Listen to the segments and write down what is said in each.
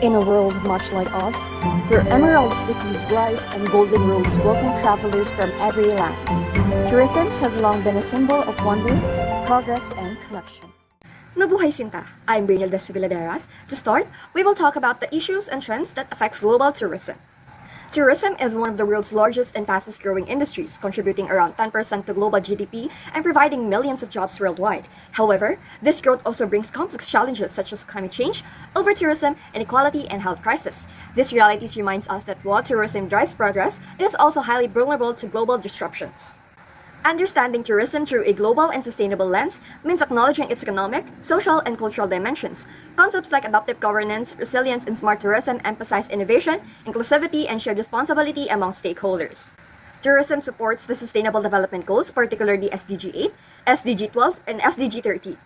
In a world much like us, where emerald cities rise and golden roads welcome travelers from every land, tourism has long been a symbol of wonder, progress, and connection. Mabuhay Sinta! I'm Brenielle DESPABILADERAS. To start, we will talk about the issues and trends that affects global tourism. Tourism is one of the world's largest and fastest growing industries, contributing around 10% to global GDP and providing millions of jobs worldwide. However, this growth also brings complex challenges such as climate change, over-tourism, inequality, and health crisis. These realities reminds us that while tourism drives progress, it is also highly vulnerable to global disruptions. Understanding tourism through a global and sustainable lens means acknowledging its economic, social, and cultural dimensions. Concepts like adaptive governance, resilience, and smart tourism emphasize innovation, inclusivity, and shared responsibility among stakeholders. Tourism supports the Sustainable Development Goals, particularly SDG 8, SDG 12, and SDG 13.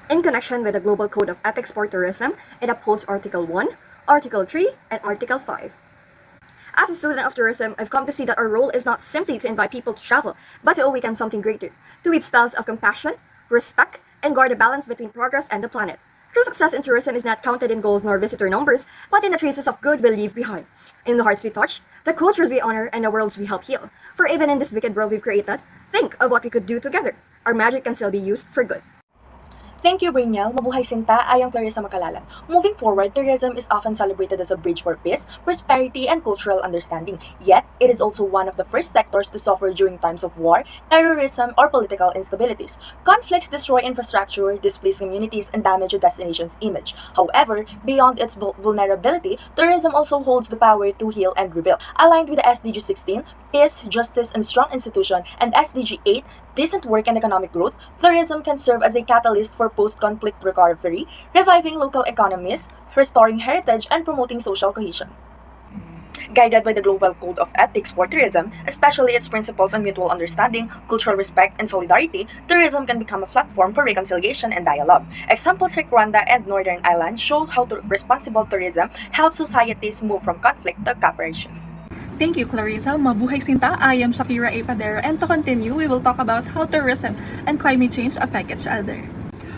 In connection with the Global Code of Ethics for Tourism, it upholds Article 1, Article 3, and Article 5. As a student of tourism, I've come to see that our role is not simply to invite people to travel, but to awaken something greater, to weave spells of compassion, respect, and guard a balance between progress and the planet. True success in tourism is not counted in goals nor visitor numbers, but in the traces of good we leave behind, in the hearts we touch, the cultures we honor, and the worlds we help heal. For even in this wicked world we've created, think of what we could do together. Our magic can still be used for good. Thank you, Brenielle. Mabuhay Sinta. I am Clarissa MACALALAD. Moving forward, tourism is often celebrated as a bridge for peace, prosperity, and cultural understanding. Yet, it is also one of the first sectors to suffer during times of war, terrorism, or political instabilities. Conflicts destroy infrastructure, displace communities, and damage a destination's image. However, beyond its vulnerability, tourism also holds the power to heal and rebuild. Aligned with the SDG 16, peace, justice, and strong institution, and SDG 8, decent work and economic growth, tourism can serve as a catalyst for post-conflict recovery, reviving local economies, restoring heritage, and promoting social cohesion. Guided by the Global Code of Ethics for Tourism, especially its principles on mutual understanding, cultural respect, and solidarity, tourism can become a platform for reconciliation and dialogue. Examples like Rwanda and Northern Ireland show how responsible tourism helps societies move from conflict to cooperation. Thank you, Clarissa. Mabuhay Sinta. I am Shakira A, PADERA, and to continue, we will talk about how tourism and climate change affect each other.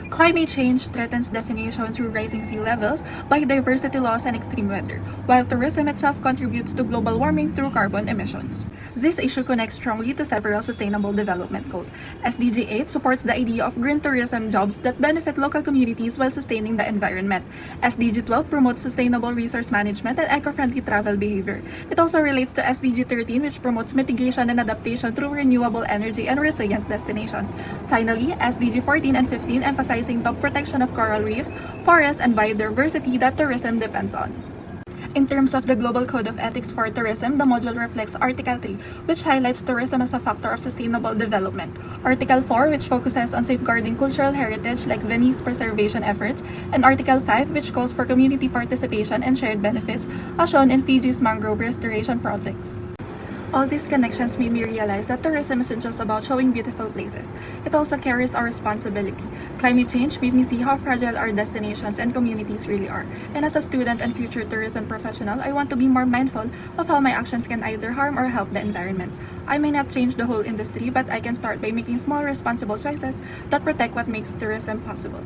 Climate change threatens destinations through rising sea levels, biodiversity loss, and extreme weather, while tourism itself contributes to global warming through carbon emissions. This issue connects strongly to several Sustainable Development Goals. SDG 8 supports the idea of green tourism jobs that benefit local communities while sustaining the environment. SDG 12 promotes sustainable resource management and eco-friendly travel behavior. It also relates to SDG 13, which promotes mitigation and adaptation through renewable energy and resilient destinations. Finally, SDG 14 and 15 emphasize the protection of coral reefs, forests, and biodiversity that tourism depends on. In terms of the Global Code of Ethics for Tourism, the module reflects Article 3, which highlights tourism as a factor of sustainable development. Article 4, which focuses on safeguarding cultural heritage like Venice preservation efforts, and Article 5, which calls for community participation and shared benefits, as shown in Fiji's mangrove restoration projects. All these connections made me realize that tourism isn't just about showing beautiful places. It also carries our responsibility. Climate change made me see how fragile our destinations and communities really are. And as a student and future tourism professional, I want to be more mindful of how my actions can either harm or help the environment. I may not change the whole industry, but I can start by making small responsible choices that protect what makes tourism possible.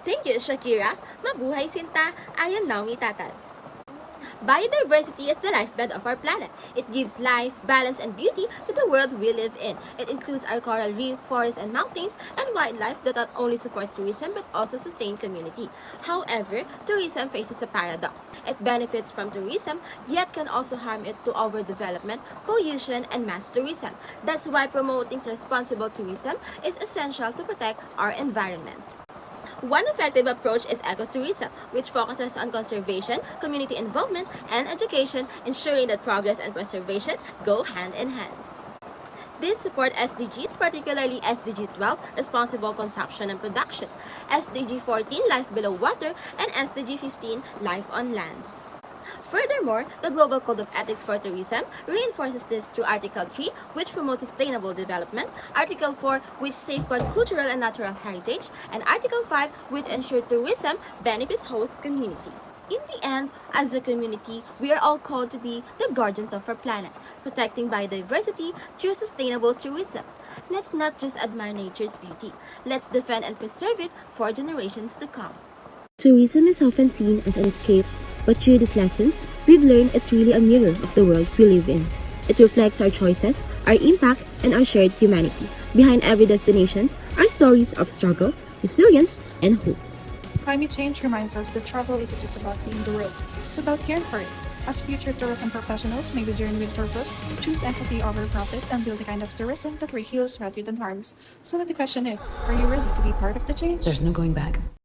Thank you, Shakira. Mabuhay Sinta. I am Naomi I. Biodiversity is the lifeblood of our planet. It gives life, balance, and beauty to the world we live in. It includes our coral reef, forests, and mountains, and wildlife that not only support tourism but also sustain community. However, tourism faces a paradox. It benefits from tourism, yet can also harm it to overdevelopment, pollution, and mass tourism. That's why promoting responsible tourism is essential to protect our environment. One effective approach is ecotourism, which focuses on conservation, community involvement, and education, ensuring that progress and preservation go hand in hand. These support SDGs, particularly SDG 12, responsible consumption and production, SDG 14, life below water, and SDG 15, life on land. Furthermore, the Global Code of Ethics for Tourism reinforces this through Article 3, which promotes sustainable development, Article 4, which safeguards cultural and natural heritage, and Article 5, which ensures tourism benefits host community. In the end, as a community, we are all called to be the guardians of our planet, protecting biodiversity through sustainable tourism. Let's not just admire nature's beauty, let's defend and preserve it for generations to come. Tourism is often seen as an escape, but through these lessons, we've learned it's really a mirror of the world we live in. It reflects our choices, our impact, and our shared humanity. Behind every destination are stories of struggle, resilience, and hope. Climate change reminds us that travel isn't just about seeing the world, it's about caring for it. As future tourism professionals, may we journey with purpose, choose empathy over profit, and build the kind of tourism that heals rather than harms. So the question is, are you ready to be part of the change? There's no going back.